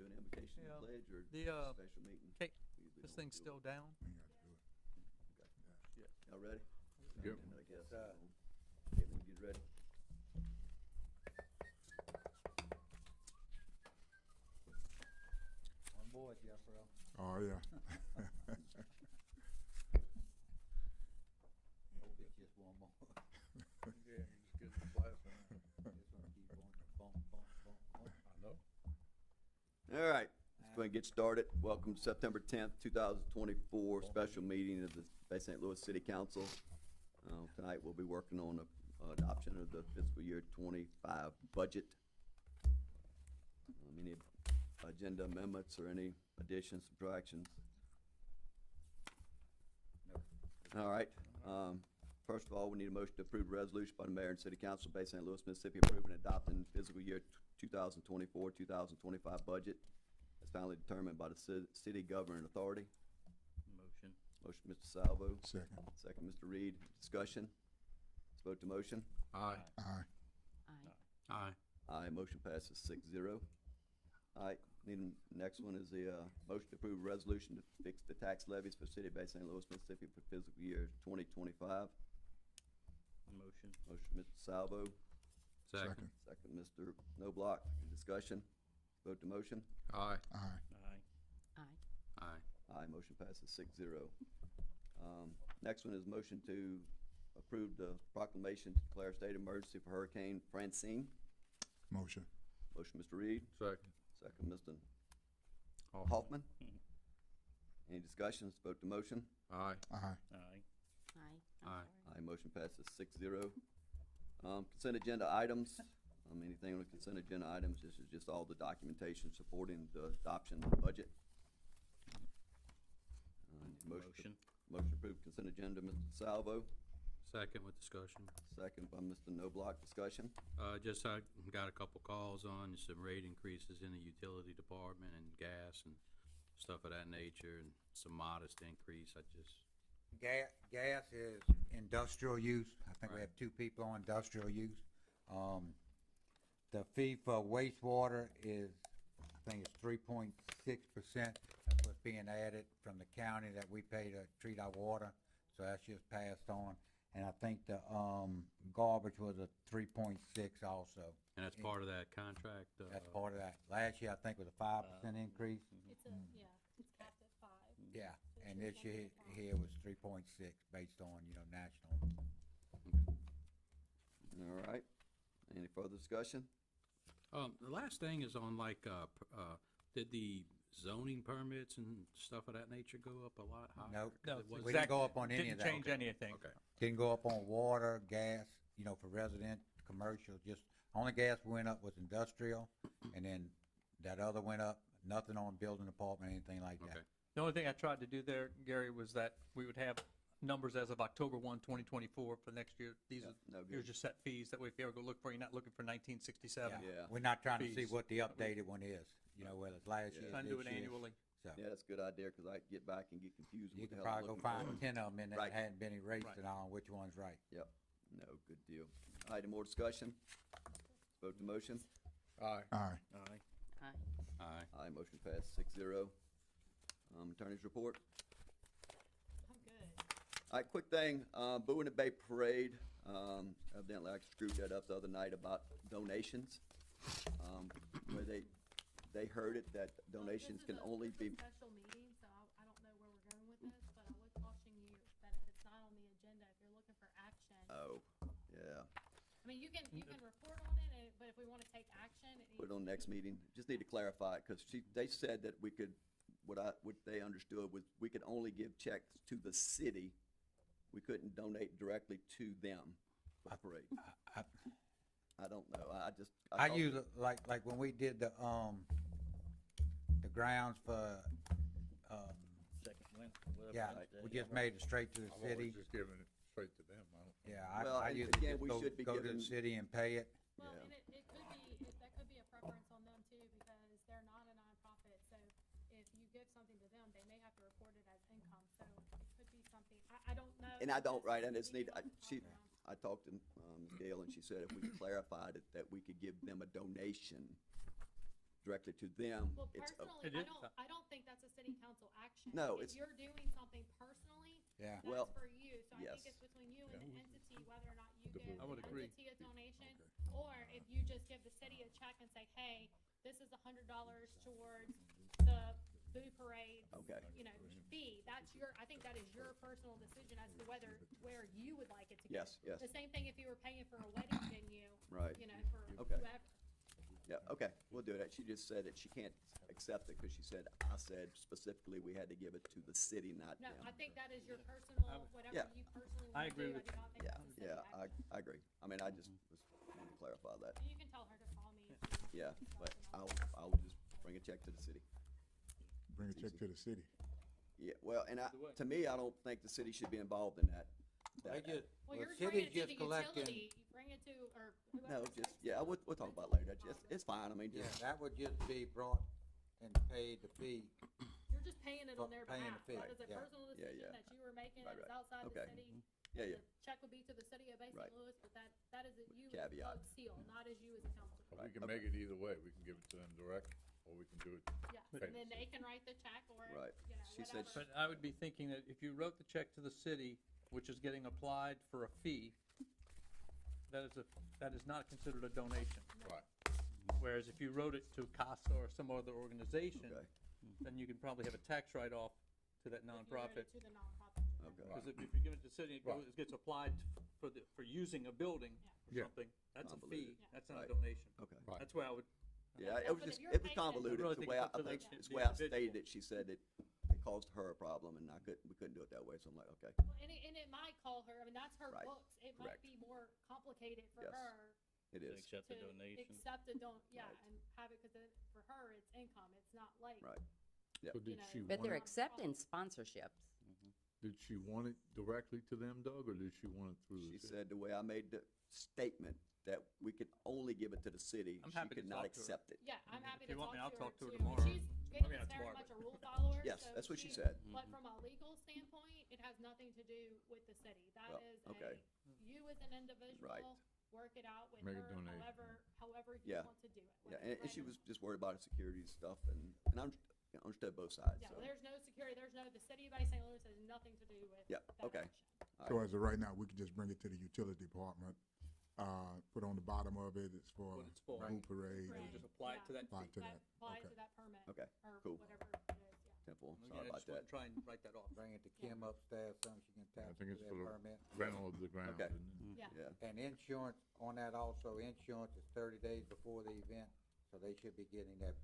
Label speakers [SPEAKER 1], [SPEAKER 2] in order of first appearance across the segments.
[SPEAKER 1] do an invocation and
[SPEAKER 2] Yeah.
[SPEAKER 1] pledge or
[SPEAKER 2] The,
[SPEAKER 1] special meeting?
[SPEAKER 2] okay,
[SPEAKER 1] We usually
[SPEAKER 2] This
[SPEAKER 1] don't
[SPEAKER 2] thing's
[SPEAKER 1] do
[SPEAKER 2] still
[SPEAKER 1] it.
[SPEAKER 2] down?
[SPEAKER 3] We got to do it.
[SPEAKER 1] Okay.
[SPEAKER 2] Yeah.
[SPEAKER 1] Y'all ready?
[SPEAKER 4] Yep.
[SPEAKER 1] And I guess,
[SPEAKER 5] Yes, sir.
[SPEAKER 1] Caitlin, get ready.
[SPEAKER 5] On board, Jeffro.
[SPEAKER 3] Oh, yeah.
[SPEAKER 5] Hope it's just one more.
[SPEAKER 4] Yeah, you just get the last one.
[SPEAKER 5] Just wanna keep on bump, bump, bump, bump.
[SPEAKER 4] I know.
[SPEAKER 1] All right, let's go ahead and get started. Welcome to September 10th, 2024 special meeting of the Bay St. Louis City Council. Tonight, we'll be working on the adoption of the fiscal year 25 budget. Any agenda amendments or any additions, subtractions?
[SPEAKER 5] Nope.
[SPEAKER 1] All right, first of all, we need a motion to approve a resolution by the mayor and city council of Bay St. Louis, Mississippi, approving and adopting fiscal year 2024, 2025 budget as finally determined by the city governing authority.
[SPEAKER 2] Motion.
[SPEAKER 1] Motion, Mr. Salvo.
[SPEAKER 3] Second.
[SPEAKER 1] Second, Mr. Reed. Discussion. Let's vote to motion.
[SPEAKER 4] Aye.
[SPEAKER 3] Aye.
[SPEAKER 4] Aye.
[SPEAKER 1] Aye, motion passes 6-0. All right, next one is the, motion to approve a resolution to fix the tax levies for city of Bay St. Louis, Mississippi for fiscal year 2025.
[SPEAKER 2] Motion.
[SPEAKER 1] Motion, Mr. Salvo.
[SPEAKER 4] Second.
[SPEAKER 1] Second, Mr. Noblock. Discussion. Vote to motion.
[SPEAKER 4] Aye.
[SPEAKER 3] Aye.
[SPEAKER 4] Aye.
[SPEAKER 1] Aye, motion passes 6-0. Next one is motion to approve the proclamation to declare a state of emergency for Hurricane Francine.
[SPEAKER 3] Motion.
[SPEAKER 1] Motion, Mr. Reed.
[SPEAKER 4] Second.
[SPEAKER 1] Second, Mr. Hoffman. Any discussions? Vote to motion.
[SPEAKER 4] Aye.
[SPEAKER 3] Aye.
[SPEAKER 4] Aye.
[SPEAKER 1] Aye, motion passes 6-0. Consent agenda items. Anything on the consent agenda items, this is just all the documentation supporting the adoption of the budget.
[SPEAKER 2] Motion.
[SPEAKER 1] Motion to approve consent agenda, Mr. Salvo.
[SPEAKER 4] Second with discussion.
[SPEAKER 1] Second by Mr. Noblock. Discussion.
[SPEAKER 4] Just I got a couple calls on some rate increases in the utility department and gas and stuff of that nature and some modest increase. I just,
[SPEAKER 5] Gas is industrial use. I think we
[SPEAKER 4] Right.
[SPEAKER 5] have two people on industrial use. The fee for wastewater is, I think it's 3.6%. That's what's being added from the county that we pay to treat our water. So that's just passed on. And I think the, garbage was a 3.6 also.
[SPEAKER 4] and that's part of that contract.
[SPEAKER 5] That's part of that. Last year, I think was a 5% increase.
[SPEAKER 6] It's a, yeah, it's capped at 5.
[SPEAKER 5] Yeah,
[SPEAKER 6] So
[SPEAKER 5] and
[SPEAKER 6] it's
[SPEAKER 5] this year,
[SPEAKER 6] 3.5.
[SPEAKER 5] here was 3.6 based on, national.
[SPEAKER 1] All right. Any further discussion?
[SPEAKER 4] The last thing is on did the zoning permits and stuff of that nature go up a lot higher?
[SPEAKER 5] Nope.
[SPEAKER 4] 'Cause
[SPEAKER 2] No,
[SPEAKER 4] it was-
[SPEAKER 5] We didn't go up on any of
[SPEAKER 2] Didn't
[SPEAKER 5] that.
[SPEAKER 2] change anything.
[SPEAKER 4] Okay.
[SPEAKER 5] Didn't go up on water, gas, for resident, commercial, just, only gas went up was industrial, and then that other went up, nothing on building department, anything like that.
[SPEAKER 4] Okay.
[SPEAKER 2] The only thing I tried to do there, Gary, was that we would have numbers as of October 1, 2024 for next year. These
[SPEAKER 1] Yeah,
[SPEAKER 2] are,
[SPEAKER 1] no good.
[SPEAKER 2] here's your set fees. That way if you ever go look for, you're not looking for 1967.
[SPEAKER 1] Yeah.
[SPEAKER 5] We're not trying to see
[SPEAKER 2] Fees.
[SPEAKER 5] what the updated one is, whether it's last
[SPEAKER 1] Yeah.
[SPEAKER 5] year,
[SPEAKER 2] Trying to do it
[SPEAKER 5] this year.
[SPEAKER 2] annually.
[SPEAKER 5] So,
[SPEAKER 1] Yeah, that's a good idea, because I get back and get confused
[SPEAKER 5] you
[SPEAKER 1] with the
[SPEAKER 5] can
[SPEAKER 1] hell I'm
[SPEAKER 5] probably go
[SPEAKER 1] looking for.
[SPEAKER 5] find 10 of them in there
[SPEAKER 1] Right.
[SPEAKER 5] that hadn't been erased
[SPEAKER 2] Right.
[SPEAKER 5] and all, which one's right.
[SPEAKER 1] Yep. No, good deal. All right, any more discussion? Vote to motion.
[SPEAKER 4] Aye.
[SPEAKER 3] Aye.
[SPEAKER 2] Aye.
[SPEAKER 4] Aye.
[SPEAKER 1] Aye, motion passed 6-0. Attorney's report.
[SPEAKER 6] I'm good.
[SPEAKER 1] All right, quick thing, Boo in the Bay Parade, evidently I screwed that up the other night about donations. Where they heard it that donations can only be,
[SPEAKER 6] This is a special meeting, so I don't know where we're going with this, but I would caution you that if it's not on the agenda, if you're looking for action,
[SPEAKER 1] oh, yeah,
[SPEAKER 6] I mean, you can report on it, but if we want to take action, it needs.
[SPEAKER 1] put it on next meeting. Just need to clarify it, because they said that we could, what they understood was we could only give checks to the city. We couldn't donate directly to them for the parade. I don't know, I thought-
[SPEAKER 5] use it like when we did the grounds for, yeah, we just made it straight to the
[SPEAKER 4] I've
[SPEAKER 5] city.
[SPEAKER 4] always just given it straight to them. I don't.
[SPEAKER 5] Yeah,
[SPEAKER 1] Well,
[SPEAKER 5] I
[SPEAKER 1] and
[SPEAKER 5] usually
[SPEAKER 1] again,
[SPEAKER 5] just
[SPEAKER 1] we should be
[SPEAKER 5] go to
[SPEAKER 1] given-
[SPEAKER 5] the city and pay it.
[SPEAKER 6] Well,
[SPEAKER 1] Yeah.
[SPEAKER 6] and that could be a preference on them too, because they're not a nonprofit, so if you give something to them, they may have to report it as income, so it could be something, I don't know.
[SPEAKER 1] And I don't, right, I
[SPEAKER 6] It's
[SPEAKER 1] just need,
[SPEAKER 6] something to talk around.
[SPEAKER 1] I talked to Ms. Gail, and she said if we could clarify it, that we could give them a donation directly to them,
[SPEAKER 6] Well,
[SPEAKER 1] it's,
[SPEAKER 6] personally,
[SPEAKER 2] It is.
[SPEAKER 6] I don't think that's a city council action.
[SPEAKER 1] No, it's-
[SPEAKER 6] If you're doing something personally,
[SPEAKER 5] Yeah.
[SPEAKER 1] Well,
[SPEAKER 6] that's for you, so I
[SPEAKER 1] yes.
[SPEAKER 6] think it's between you and the entity, whether or not you
[SPEAKER 3] The
[SPEAKER 6] give
[SPEAKER 2] I would
[SPEAKER 6] the
[SPEAKER 2] agree.
[SPEAKER 6] entity a donation, or if you just give the city a check and say, hey, this is $100 towards the Boo Parade,
[SPEAKER 1] Okay.
[SPEAKER 6] you know, fee, that's your, I think that is your personal decision as to where you would like it to go.
[SPEAKER 1] yes, yes,
[SPEAKER 6] The same thing if you were paying for a wedding venue,
[SPEAKER 1] right.
[SPEAKER 6] you know, for
[SPEAKER 1] Okay.
[SPEAKER 6] whoever.
[SPEAKER 1] Yeah, okay, we'll do that. She just said that she can't accept it because she said, I said specifically we had to give it to the city, not
[SPEAKER 6] No,
[SPEAKER 1] them.
[SPEAKER 6] I think that is your personal, whatever
[SPEAKER 1] Yeah.
[SPEAKER 6] you personally
[SPEAKER 2] I
[SPEAKER 6] want to
[SPEAKER 2] agree
[SPEAKER 6] do, I
[SPEAKER 2] with-
[SPEAKER 6] do not think
[SPEAKER 1] Yeah,
[SPEAKER 6] that's a city
[SPEAKER 1] yeah,
[SPEAKER 6] action.
[SPEAKER 1] I agree. I mean, I just was wanting to clarify that.
[SPEAKER 6] You can tell her to call me. if she
[SPEAKER 1] Yeah,
[SPEAKER 6] wants to
[SPEAKER 1] but
[SPEAKER 6] talk about it.
[SPEAKER 1] I'll just bring a check to the city.
[SPEAKER 3] Bring a check to the city.
[SPEAKER 1] Yeah, well, and
[SPEAKER 2] Either way.
[SPEAKER 1] to me, I don't think the city should be involved in that.
[SPEAKER 5] They just,
[SPEAKER 6] Well,
[SPEAKER 5] well,
[SPEAKER 6] you're
[SPEAKER 5] city's
[SPEAKER 6] bringing it to
[SPEAKER 5] just
[SPEAKER 6] the
[SPEAKER 5] collecting,
[SPEAKER 6] utility, you bring it to, or whoever.
[SPEAKER 1] No, just, yeah, we'll talk about it later. It's fine. I mean,
[SPEAKER 5] yeah,
[SPEAKER 1] just,
[SPEAKER 5] that would just be brought and paid the fee.
[SPEAKER 6] You're just paying it on their
[SPEAKER 5] Paying the
[SPEAKER 6] behalf.
[SPEAKER 5] fee,
[SPEAKER 6] That is a
[SPEAKER 5] yeah.
[SPEAKER 6] personal
[SPEAKER 1] Yeah,
[SPEAKER 6] decision
[SPEAKER 1] yeah.
[SPEAKER 6] that you were making,
[SPEAKER 1] Right,
[SPEAKER 6] that is
[SPEAKER 1] right.
[SPEAKER 6] outside the
[SPEAKER 1] Okay.
[SPEAKER 6] city.
[SPEAKER 1] yeah, yeah,
[SPEAKER 6] The check would be to the city of Bay
[SPEAKER 1] Right.
[SPEAKER 6] St. Louis, but that is it, you as
[SPEAKER 1] Caveat.
[SPEAKER 6] Doug Seal, not as you as a council.
[SPEAKER 7] We
[SPEAKER 1] Right,
[SPEAKER 7] can
[SPEAKER 1] okay.
[SPEAKER 7] make it either way. We can give it to them direct, or we can do it.
[SPEAKER 6] Yes,
[SPEAKER 7] Pay
[SPEAKER 6] and then they can write the check or,
[SPEAKER 1] Right.
[SPEAKER 6] you know,
[SPEAKER 1] She said
[SPEAKER 6] whatever.
[SPEAKER 2] But I would be thinking that if you wrote the check to the city, which is getting applied for a fee, that is not considered a donation.
[SPEAKER 7] Right.
[SPEAKER 2] Whereas if you wrote it to CASA or some other organization,
[SPEAKER 1] okay,
[SPEAKER 2] then you can probably have a tax write-off to that
[SPEAKER 6] If you wrote
[SPEAKER 2] nonprofit.
[SPEAKER 6] it to the nonprofit.
[SPEAKER 1] okay.
[SPEAKER 2] Because if you give it to the city,
[SPEAKER 7] Right.
[SPEAKER 2] it gets applied for using a building or
[SPEAKER 7] Yeah.
[SPEAKER 2] something, that's a
[SPEAKER 1] Convoluted.
[SPEAKER 2] fee, that's not
[SPEAKER 1] Right.
[SPEAKER 2] a donation.
[SPEAKER 1] Okay.
[SPEAKER 7] Right.
[SPEAKER 2] That's where I would,
[SPEAKER 1] Yeah,
[SPEAKER 6] No,
[SPEAKER 1] it was
[SPEAKER 6] but if
[SPEAKER 1] just,
[SPEAKER 6] you're
[SPEAKER 1] it was
[SPEAKER 6] paying it-
[SPEAKER 1] convoluted.
[SPEAKER 2] I really
[SPEAKER 1] The
[SPEAKER 2] think
[SPEAKER 1] way
[SPEAKER 2] it's
[SPEAKER 1] I
[SPEAKER 2] up to
[SPEAKER 1] think,
[SPEAKER 2] the-
[SPEAKER 1] it's
[SPEAKER 2] the
[SPEAKER 1] the way I
[SPEAKER 2] individual.
[SPEAKER 1] stated it, she said that it caused her a problem and we couldn't do it that way. So I'm like, okay,
[SPEAKER 6] Well, and it might call her, I mean, that's her
[SPEAKER 1] Right.
[SPEAKER 6] books, it might
[SPEAKER 1] Correct.
[SPEAKER 6] be more complicated for
[SPEAKER 1] Yes.
[SPEAKER 6] her
[SPEAKER 1] it is.
[SPEAKER 8] Accept
[SPEAKER 6] to
[SPEAKER 8] the donation.
[SPEAKER 6] accept a yeah,
[SPEAKER 1] Right.
[SPEAKER 6] and have it, cause for her, it's income, it's not like,
[SPEAKER 1] Right.
[SPEAKER 7] So
[SPEAKER 6] you
[SPEAKER 7] did
[SPEAKER 6] know.
[SPEAKER 7] she
[SPEAKER 9] But
[SPEAKER 7] want
[SPEAKER 9] they're
[SPEAKER 7] it,
[SPEAKER 9] accepting sponsorships.
[SPEAKER 7] did she want it directly to them, Doug, or did she want it through
[SPEAKER 1] She
[SPEAKER 7] the city?
[SPEAKER 1] said the way I made the statement that we could only give it to the city,
[SPEAKER 2] I'm
[SPEAKER 1] she
[SPEAKER 2] happy to
[SPEAKER 1] could not
[SPEAKER 2] talk to her.
[SPEAKER 1] accept it.
[SPEAKER 6] yeah, I'm happy
[SPEAKER 2] If
[SPEAKER 6] to
[SPEAKER 2] you want me, I'll
[SPEAKER 6] talk
[SPEAKER 2] talk
[SPEAKER 6] to
[SPEAKER 2] to
[SPEAKER 6] her
[SPEAKER 2] her
[SPEAKER 6] too.
[SPEAKER 2] tomorrow.
[SPEAKER 6] She's,
[SPEAKER 2] I
[SPEAKER 6] Vegas
[SPEAKER 2] mean,
[SPEAKER 6] is
[SPEAKER 2] that's
[SPEAKER 6] very
[SPEAKER 2] tomorrow,
[SPEAKER 6] much
[SPEAKER 2] but-
[SPEAKER 6] a rule follower,
[SPEAKER 1] Yes,
[SPEAKER 6] so
[SPEAKER 1] that's what she
[SPEAKER 6] she-
[SPEAKER 1] said.
[SPEAKER 6] But from a legal standpoint, it has nothing to do with the city. That
[SPEAKER 1] Well,
[SPEAKER 6] is
[SPEAKER 1] okay.
[SPEAKER 6] you as an individual,
[SPEAKER 1] Right.
[SPEAKER 6] work it out with
[SPEAKER 7] Make a
[SPEAKER 6] her,
[SPEAKER 7] donation.
[SPEAKER 6] however you
[SPEAKER 1] Yeah.
[SPEAKER 6] want to do it.
[SPEAKER 1] Yeah,
[SPEAKER 6] whether
[SPEAKER 1] and she
[SPEAKER 6] random-
[SPEAKER 1] was just worried about the security stuff and I understood both sides,
[SPEAKER 6] Yeah,
[SPEAKER 1] so.
[SPEAKER 6] there's no security, the city of Bay St. Louis has nothing to do with
[SPEAKER 1] Yeah,
[SPEAKER 6] that
[SPEAKER 1] okay.
[SPEAKER 6] action.
[SPEAKER 1] All
[SPEAKER 3] So
[SPEAKER 1] right.
[SPEAKER 3] as of right now, we can just bring it to the utility department, put on the bottom of it, it's for
[SPEAKER 2] What it's for.
[SPEAKER 3] Boo Parade.
[SPEAKER 6] Right.
[SPEAKER 2] And just apply it to that
[SPEAKER 3] Apply
[SPEAKER 2] fee.
[SPEAKER 3] to
[SPEAKER 6] That
[SPEAKER 3] that.
[SPEAKER 6] applies
[SPEAKER 3] Okay.
[SPEAKER 6] to that permit,
[SPEAKER 1] Okay,
[SPEAKER 6] or
[SPEAKER 1] cool.
[SPEAKER 6] whatever it is, yeah.
[SPEAKER 1] Temple,
[SPEAKER 2] Again,
[SPEAKER 1] sorry
[SPEAKER 2] I
[SPEAKER 1] about
[SPEAKER 2] just want
[SPEAKER 1] that.
[SPEAKER 2] to try and write that off.
[SPEAKER 5] Bring it to Kim upstairs, something she can
[SPEAKER 7] I
[SPEAKER 5] tap
[SPEAKER 7] think
[SPEAKER 5] into
[SPEAKER 7] it's
[SPEAKER 5] that
[SPEAKER 7] for the
[SPEAKER 5] permit.
[SPEAKER 7] rental of the ground.
[SPEAKER 1] Okay.
[SPEAKER 7] isn't it?
[SPEAKER 6] Yeah.
[SPEAKER 1] Yeah,
[SPEAKER 5] And insurance on that also, insurance is 30 days before the event, so they should be getting that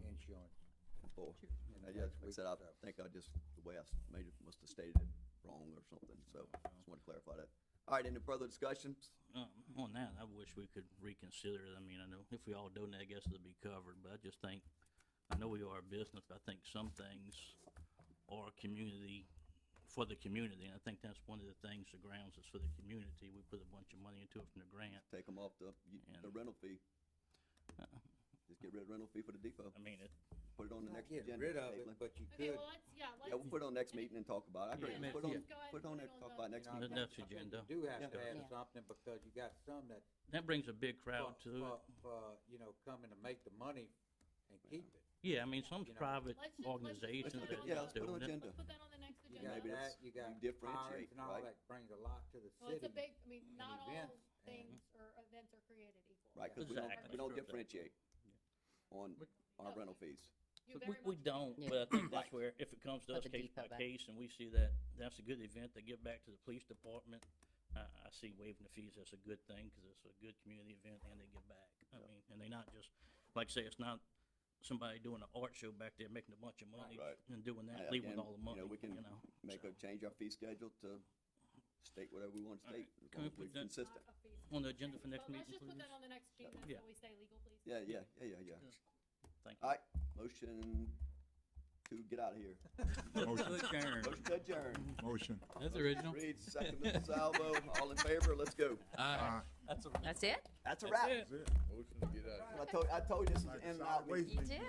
[SPEAKER 5] insurance.
[SPEAKER 1] Temple.
[SPEAKER 5] in the
[SPEAKER 1] Yeah,
[SPEAKER 5] next
[SPEAKER 1] like I
[SPEAKER 5] week
[SPEAKER 1] said,
[SPEAKER 5] or
[SPEAKER 1] I
[SPEAKER 5] so.
[SPEAKER 1] think I just, the way I made it, must have stated it wrong or something, so just want to clarify that. All right, any further discussions?
[SPEAKER 8] On that, I wish we could reconsider it. I mean, I know if we all donate, I guess it'll be covered, but I just think, I know we are a business, but I think some things are community, for the community, and I think that's one of the things, the grounds is for the community. We put a bunch of money into it from the grant.
[SPEAKER 1] Take them off the
[SPEAKER 8] And-
[SPEAKER 1] rental fee. Just get rid of rental fee for the depot.
[SPEAKER 8] I mean,
[SPEAKER 1] Put it on the
[SPEAKER 5] Not
[SPEAKER 1] next
[SPEAKER 5] getting
[SPEAKER 1] agenda.
[SPEAKER 5] rid of
[SPEAKER 1] Caitlin.
[SPEAKER 5] it, but you
[SPEAKER 6] Okay,
[SPEAKER 5] could,
[SPEAKER 6] well, let's
[SPEAKER 1] Yeah, we'll put it on next meeting and talk about it. I agree.
[SPEAKER 2] Yeah,
[SPEAKER 1] Put it on,
[SPEAKER 6] let's go ahead
[SPEAKER 1] put it on
[SPEAKER 6] and
[SPEAKER 1] there,
[SPEAKER 6] put it
[SPEAKER 1] talk
[SPEAKER 6] on
[SPEAKER 1] about it
[SPEAKER 6] the-
[SPEAKER 1] next
[SPEAKER 5] you
[SPEAKER 1] meeting.
[SPEAKER 5] know,
[SPEAKER 8] The next
[SPEAKER 5] I think
[SPEAKER 8] agenda.
[SPEAKER 5] you do have to
[SPEAKER 1] Yeah.
[SPEAKER 5] add
[SPEAKER 9] Yeah.
[SPEAKER 5] something, because you got some that,
[SPEAKER 8] that brings a big crowd to it.
[SPEAKER 5] for, you know, coming to make the money and keep it.
[SPEAKER 8] Yeah, I mean, some
[SPEAKER 5] You know.
[SPEAKER 8] private
[SPEAKER 6] Let's just
[SPEAKER 8] organizations
[SPEAKER 6] put it
[SPEAKER 8] that
[SPEAKER 6] on
[SPEAKER 1] Yeah,
[SPEAKER 6] the-
[SPEAKER 1] let's put it on
[SPEAKER 8] doing
[SPEAKER 1] the
[SPEAKER 8] it.
[SPEAKER 1] agenda.
[SPEAKER 6] Let's put that on the next
[SPEAKER 5] You
[SPEAKER 6] agenda.
[SPEAKER 5] got
[SPEAKER 1] Maybe that's-
[SPEAKER 5] that, you got
[SPEAKER 1] you differentiate,
[SPEAKER 5] tires and all
[SPEAKER 1] right?
[SPEAKER 5] that, brings a lot to the
[SPEAKER 6] Well, it's a
[SPEAKER 5] city.
[SPEAKER 6] big, I mean, not all
[SPEAKER 5] events
[SPEAKER 6] things or events are created equal.
[SPEAKER 1] Right, because
[SPEAKER 8] Exactly.
[SPEAKER 1] we don't
[SPEAKER 8] Sure.
[SPEAKER 1] differentiate on our rental fees.
[SPEAKER 6] You
[SPEAKER 8] We,
[SPEAKER 6] very
[SPEAKER 8] we
[SPEAKER 6] much
[SPEAKER 8] don't,
[SPEAKER 9] Yeah.
[SPEAKER 8] but I think that's where, if it comes to
[SPEAKER 9] Put
[SPEAKER 8] us
[SPEAKER 9] the
[SPEAKER 8] case
[SPEAKER 9] depot
[SPEAKER 8] by
[SPEAKER 9] back.
[SPEAKER 8] case, and we see that that's a good event, they give back to the police department, I see waiving the fees, that's a good thing, cause it's a good community event and they give back. I mean, and they not just, like I say, it's not somebody doing an art show back there making a bunch of money
[SPEAKER 1] Right.
[SPEAKER 8] and doing that,
[SPEAKER 1] And
[SPEAKER 8] leaving with
[SPEAKER 1] again,
[SPEAKER 8] all the money,
[SPEAKER 1] we can
[SPEAKER 8] you know.
[SPEAKER 1] make a, change our fee schedule to state whatever we want to state, as
[SPEAKER 8] Can
[SPEAKER 1] long
[SPEAKER 8] we
[SPEAKER 1] as we're
[SPEAKER 8] put that-
[SPEAKER 1] consistent.
[SPEAKER 6] not a fee.
[SPEAKER 8] On the agenda for next
[SPEAKER 6] But let's
[SPEAKER 8] meeting,
[SPEAKER 6] just put
[SPEAKER 8] please.
[SPEAKER 6] that on the next agenda,
[SPEAKER 8] Yeah.
[SPEAKER 6] so we stay legal, please.
[SPEAKER 1] Yeah.
[SPEAKER 8] Thank
[SPEAKER 1] All right, motion to get out of here.
[SPEAKER 3] Motion.
[SPEAKER 8] you.
[SPEAKER 1] Motion to adjourn.
[SPEAKER 3] Motion.
[SPEAKER 8] That's original.
[SPEAKER 1] Reed, second, Mr. Salvo, all in favor, let's go.
[SPEAKER 3] Aye.
[SPEAKER 2] That's a
[SPEAKER 9] That's it?
[SPEAKER 1] That's a
[SPEAKER 8] That's
[SPEAKER 1] wrap.
[SPEAKER 8] it.
[SPEAKER 3] That's it.
[SPEAKER 7] Motion to get out.
[SPEAKER 1] I told you this is
[SPEAKER 3] Like
[SPEAKER 1] in and
[SPEAKER 3] solid
[SPEAKER 1] out.
[SPEAKER 3] waste.
[SPEAKER 9] You did.